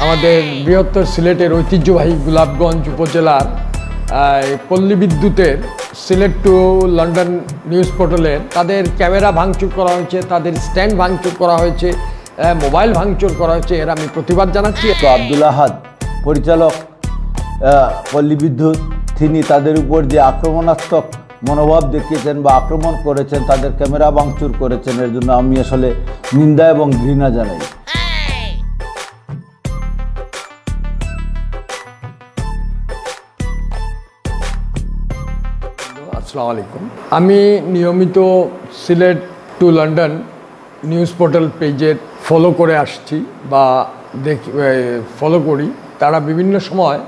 আমাদের বৃহত্তর সিলেটের ঐতিহ্যবাহী গোলাপগঞ্জ উপজেলার পল্লী বিদ্যুতের সিলেট টু লন্ডন নিউজ পোর্টালের তাদের ক্যামেরা ভাঙচুর করা হয়েছে, তাদের স্ট্যান্ড ভাঙচুর করা হয়েছে, মোবাইল ভাঙচুর করা হয়েছে। এর আমি প্রতিবাদ জানাচ্ছি। তো আব্দুল আহাদ পরিচালক পল্লী বিদ্যুৎ, তিনি তাদের উপর যে আক্রমণাত্মক মনোভাব দেখিয়েছেন বা আক্রমণ করেছেন, তাদের ক্যামেরা ভাঙচুর করেছেন, এর জন্য আমি আসলে নিন্দা এবং ঘৃণা জানাই। আসসালামু আলাইকুম। আমি নিয়মিত Sylhet to London news portal পেজের ফলো করে আসছি বা ফলো করি। তারা বিভিন্ন সময়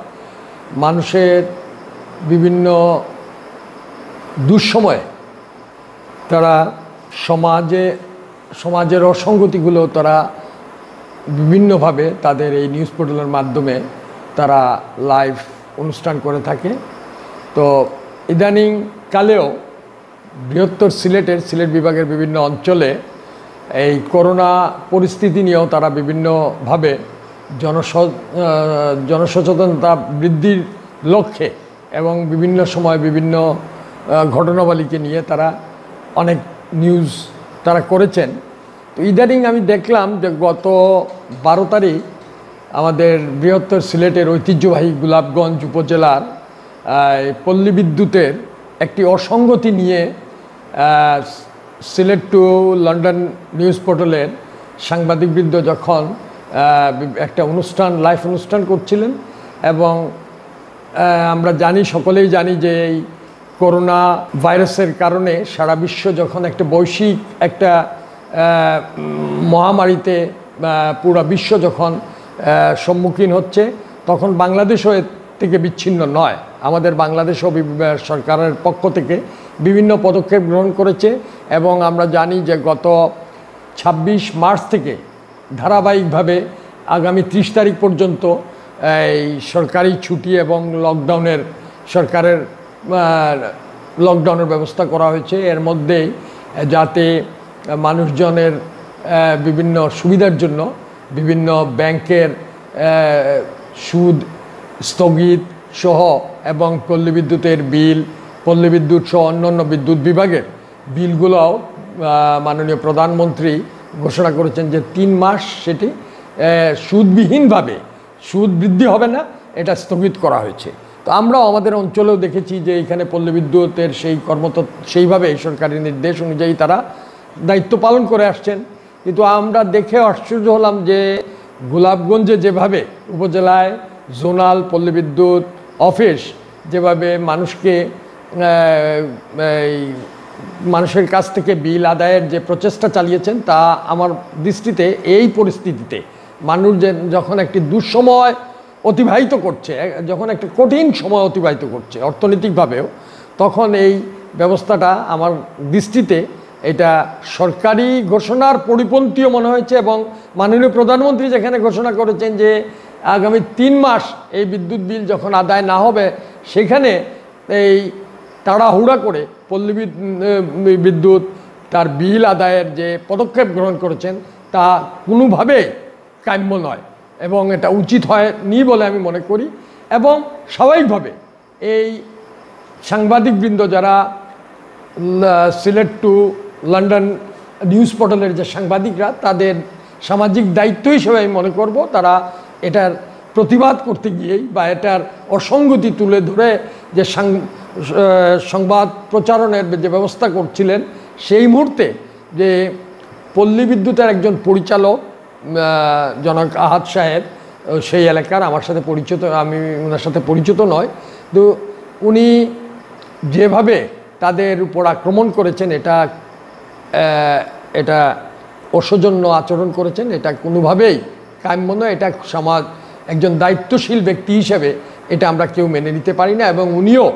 মানুষের বিভিন্ন দুঃসময়ে তারা সমাজের অসঙ্গতিগুলো তারা বিভিন্নভাবে তাদের এই নিউজ পোর্টালের মাধ্যমে তারা লাইভ অনুষ্ঠান করে থাকে। তো ইদানিং কালেও বৃহত্তর সিলেট বিভাগের বিভিন্ন অঞ্চলে এই করোনা পরিস্থিতি নিয়েও তারা বিভিন্নভাবে জনসচেতনতা বৃদ্ধির লক্ষ্যে এবং বিভিন্ন সময় বিভিন্ন ঘটনাবলীকে নিয়ে তারা অনেক নিউজ তারা করেছেন। তো ইদানিং আমি দেখলাম যে গত 12 তারিখ আমাদের বৃহত্তর সিলেটের ঐতিহ্যবাহী গোলাপগঞ্জ উপজেলার পল্লী বিদ্যুতের একটি অসঙ্গতি নিয়ে সিলেট টু লন্ডন নিউজ পোর্টালের সাংবাদিকবৃন্দ যখন একটা লাইভ অনুষ্ঠান করছিলেন এবং আমরা সকলেই জানি যে এই করোনা ভাইরাসের কারণে সারা বিশ্ব যখন একটা বৈশ্বিক একটা মহামারীতে পুরো বিশ্ব যখন সম্মুখীন হচ্ছে, তখন বাংলাদেশও এর থেকে বিচ্ছিন্ন নয়। আমাদের বাংলাদেশও সরকারের পক্ষ থেকে বিভিন্ন পদক্ষেপ গ্রহণ করেছে এবং আমরা জানি যে গত 26 মার্চ থেকে ধারাবাহিকভাবে আগামী 30 তারিখ পর্যন্ত এই সরকারি ছুটি এবং সরকারের লকডাউনের ব্যবস্থা করা হয়েছে। এর মধ্যেই যাতে মানুষজনের বিভিন্ন সুবিধার জন্য বিভিন্ন ব্যাংকের সুদ স্থগিত সহ এবং পল্লী বিদ্যুতের বিল, পল্লী বিদ্যুৎ সহ অন্যান্য বিদ্যুৎ বিভাগের বিলগুলোও মাননীয় প্রধানমন্ত্রী ঘোষণা করেছেন যে 3 মাস সেটি সুদবিহীনভাবে, সুদ বৃদ্ধি হবে না, এটা স্থগিত করা হয়েছে। তো আমরাও আমাদের অঞ্চলেও দেখেছি যে এখানে পল্লী বিদ্যুতের সেইভাবে সরকারি নির্দেশ অনুযায়ী তারা দায়িত্ব পালন করে আসছেন। কিন্তু আমরা দেখে আশ্চর্য হলাম যে গোলাপগঞ্জে যেভাবে উপজেলায় জোনাল পল্লী বিদ্যুৎ অফিস যেভাবে মানুষের কাছ থেকে বিল আদায়ের যে প্রচেষ্টা চালিয়েছেন, তা আমার দৃষ্টিতে এই পরিস্থিতিতে মানুষ যখন একটি দুঃসময় অতিবাহিত করছে, যখন একটি কঠিন সময় অতিবাহিত করছে অর্থনৈতিকভাবেও, তখন এই ব্যবস্থাটা আমার দৃষ্টিতে এটা সরকারি ঘোষণার পরিপন্থীও মনে হয়েছে। এবং মাননীয় প্রধানমন্ত্রী যেখানে ঘোষণা করেছেন যে আগামী 3 মাস এই বিদ্যুৎ বিল যখন আদায় না হবে, সেখানে এই তাড়াহুড়া করে পল্লী বিদ্যুৎ তার বিল আদায়ের যে পদক্ষেপ গ্রহণ করেছেন তা কোনোভাবেই কাম্য নয় এবং এটা উচিত হয়নি বলে আমি মনে করি। এবং স্বাভাবিকভাবে এই সাংবাদিকবৃন্দ যারা সিলেট টু লন্ডন নিউজ পোর্টালের যে সাংবাদিকরা, তাদের সামাজিক দায়িত্ব হিসেবে আমি মনে করব তারা এটার প্রতিবাদ করতে গিয়েই বা এটার অসঙ্গতি তুলে ধরে যে সংবাদ প্রচারণের যে ব্যবস্থা করছিলেন, সেই মুহূর্তে যে পল্লী বিদ্যুতের একজন পরিচালক জনক আহাদ সাহেব, সেই এলাকার আমার সাথে পরিচিত, আমি ওনার সাথে পরিচিত নয়, তো উনি যেভাবে তাদের উপর আক্রমণ করেছেন, এটা অসৌজন্য আচরণ করেছেন, এটা কোনোভাবেই কাম্য নয়। এটা একজন দায়িত্বশীল ব্যক্তি হিসেবে এটা আমরা কেউ মেনে নিতে পারি না। এবং উনিও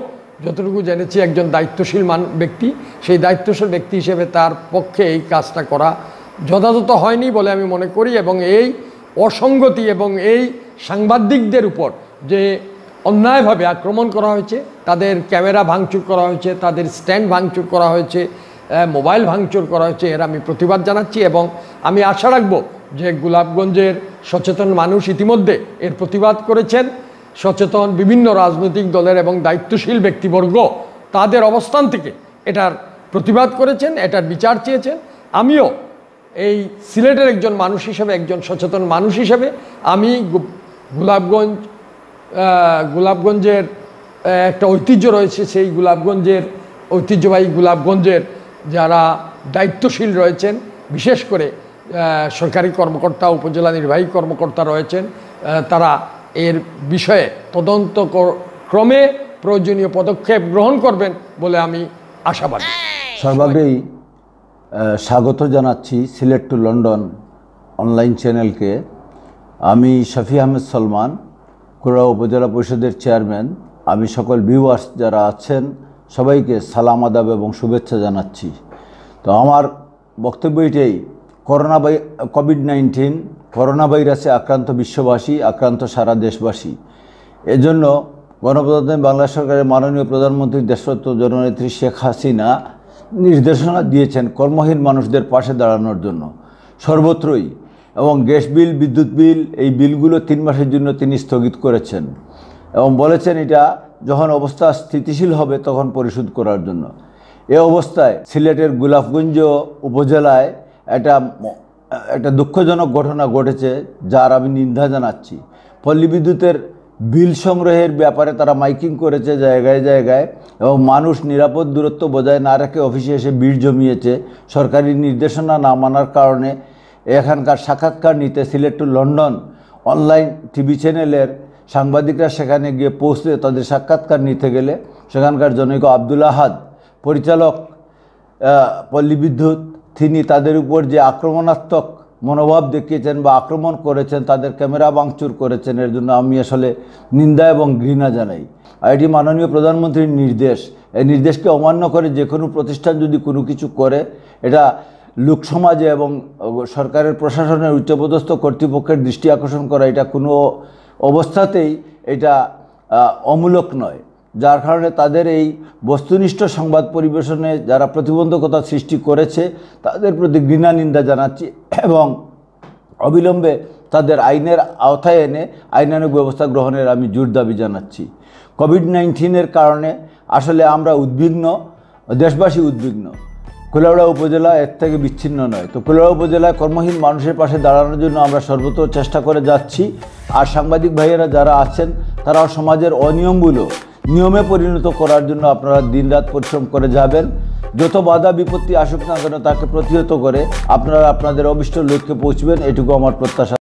যতটুকু জেনেছি একজন দায়িত্বশীল ব্যক্তি, সেই দায়িত্বশীল ব্যক্তি হিসেবে তার পক্ষে এই কাজটা করা যথাযথ হয়নি বলে আমি মনে করি। এবং এই অসঙ্গতি এবং এই সাংবাদিকদের উপর যে অন্যায়ভাবে আক্রমণ করা হয়েছে, তাদের ক্যামেরা ভাঙচুর করা হয়েছে, তাদের স্ট্যান্ড ভাঙচুর করা হয়েছে, মোবাইল ভাঙচুর করা হয়েছে, এর আমি প্রতিবাদ জানাচ্ছি। এবং আমি আশা রাখব যে গোলাপগঞ্জের সচেতন মানুষ ইতিমধ্যে এর প্রতিবাদ করেছেন। সচেতন বিভিন্ন রাজনৈতিক দলের এবং দায়িত্বশীল ব্যক্তিবর্গ তাদের অবস্থান থেকে এটার প্রতিবাদ করেছেন, এটার বিচার চেয়েছেন। আমিও এই সিলেটের একজন মানুষ হিসেবে, একজন সচেতন মানুষ হিসেবে আমি গোলাপগঞ্জের একটা ঐতিহ্য রয়েছে, সেই ঐতিহ্যবাহী গোলাপগঞ্জের যারা দায়িত্বশীল রয়েছেন, বিশেষ করে সরকারি কর্মকর্তা, উপজেলা নির্বাহী কর্মকর্তা রয়েছেন, তারা এর বিষয়ে তদন্ত ক্রমে প্রয়োজনীয় পদক্ষেপ গ্রহণ করবেন বলে আমি আশাবাদী। সর্বাগ্রেই স্বাগত জানাচ্ছি সিলেট টু লন্ডন অনলাইন চ্যানেলকে। আমি শফি আহমেদ সলমান, কুড়া উপজেলা পরিষদের চেয়ারম্যান। আমি সকল ভিউয়ার্স যারা আছেন সবাইকে সালাম, আদাব এবং শুভেচ্ছা জানাচ্ছি। তো আমার বক্তব্য এটাই, কোভিড-19 করোনা ভাইরাসে আক্রান্ত বিশ্ববাসী, আক্রান্ত সারা দেশবাসী। এজন্য গণপ্রজাতন্ত্রী বাংলাদেশ সরকারের মাননীয় প্রধানমন্ত্রী দেশরত্ন জননেত্রী শেখ হাসিনা নির্দেশনা দিয়েছেন কর্মহীন মানুষদের পাশে দাঁড়ানোর জন্য সর্বত্রই। এবং গ্যাস বিল, বিদ্যুৎ বিল, এই বিলগুলো 3 মাসের জন্য তিনি স্থগিত করেছেন এবং বলেছেন এটা যখন অবস্থা স্থিতিশীল হবে তখন পরিশোধ করার জন্য। এ অবস্থায় সিলেটের গোলাপগঞ্জ উপজেলায় একটা দুঃখজনক ঘটনা ঘটেছে, যার আমি নিন্দা জানাচ্ছি। পল্লী বিদ্যুতের বিল সংগ্রহের ব্যাপারে তারা মাইকিং করেছে জায়গায় জায়গায় এবং মানুষ নিরাপদ দূরত্ব বজায় না রেখে অফিসে এসে ভিড় জমিয়েছে। সরকারি নির্দেশনা না মানার কারণে এখানকার সাক্ষাৎকার নিতে Sylhet to London online TV চ্যানেলের সাংবাদিকরা সেখানে গিয়ে পৌঁছলে তাদের সাক্ষাৎকার নিতে গেলে সেখানকার জনৈক আব্দুল আহাদ, পরিচালক পল্লী বিদ্যুৎ, তিনি তাদের উপর যে আক্রমণাত্মক মনোভাব দেখিয়েছেন বা আক্রমণ করেছেন, তাদের ক্যামেরা ভাঙচুর করেছেন। এর জন্য আমি আসলে নিন্দা এবং ঘৃণা জানাই। আর এটি মাননীয় প্রধানমন্ত্রীর নির্দেশ। এই নির্দেশকে অমান্য করে যে কোনো প্রতিষ্ঠান যদি কোনো কিছু করে, এটা লোকসমাজে এবং সরকারের প্রশাসনের উচ্চপদস্থ কর্তৃপক্ষের দৃষ্টি আকর্ষণ করা, এটা কোনো অবস্থাতেই এটা অমূলক নয়। যার কারণে তাদের এই বস্তুনিষ্ঠ সংবাদ পরিবেশনে যারা প্রতিবন্ধকতা সৃষ্টি করেছে তাদের প্রতি ঘৃণা নিন্দা জানাচ্ছি এবং অবিলম্বে তাদের আইনের আওতায় এনে আইনানুগ ব্যবস্থা গ্রহণের আমি জোর দাবি জানাচ্ছি। কোভিড-19 কারণে আসলে আমরা উদ্বিগ্ন, দেশবাসী উদ্বিগ্ন। কুলাউড়া উপজেলা এর থেকে বিচ্ছিন্ন নয়। তো কুলাউড়া উপজেলায় কর্মহীন মানুষের পাশে দাঁড়ানোর জন্য আমরা সর্বত্র চেষ্টা করে যাচ্ছি। আর সাংবাদিক ভাইয়েরা যারা আছেন তারাও সমাজের অনিয়মগুলো নিয়মে পরিণত করার জন্য আপনারা দিনরাত পরিশ্রম করে যাবেন। যত বাধা বিপত্তি আসুক না কেন তাকে প্রতিহত করে আপনারা আপনাদের অভিষ্ট লক্ষ্যে পৌঁছবেন, এটুকু আমার প্রত্যাশা।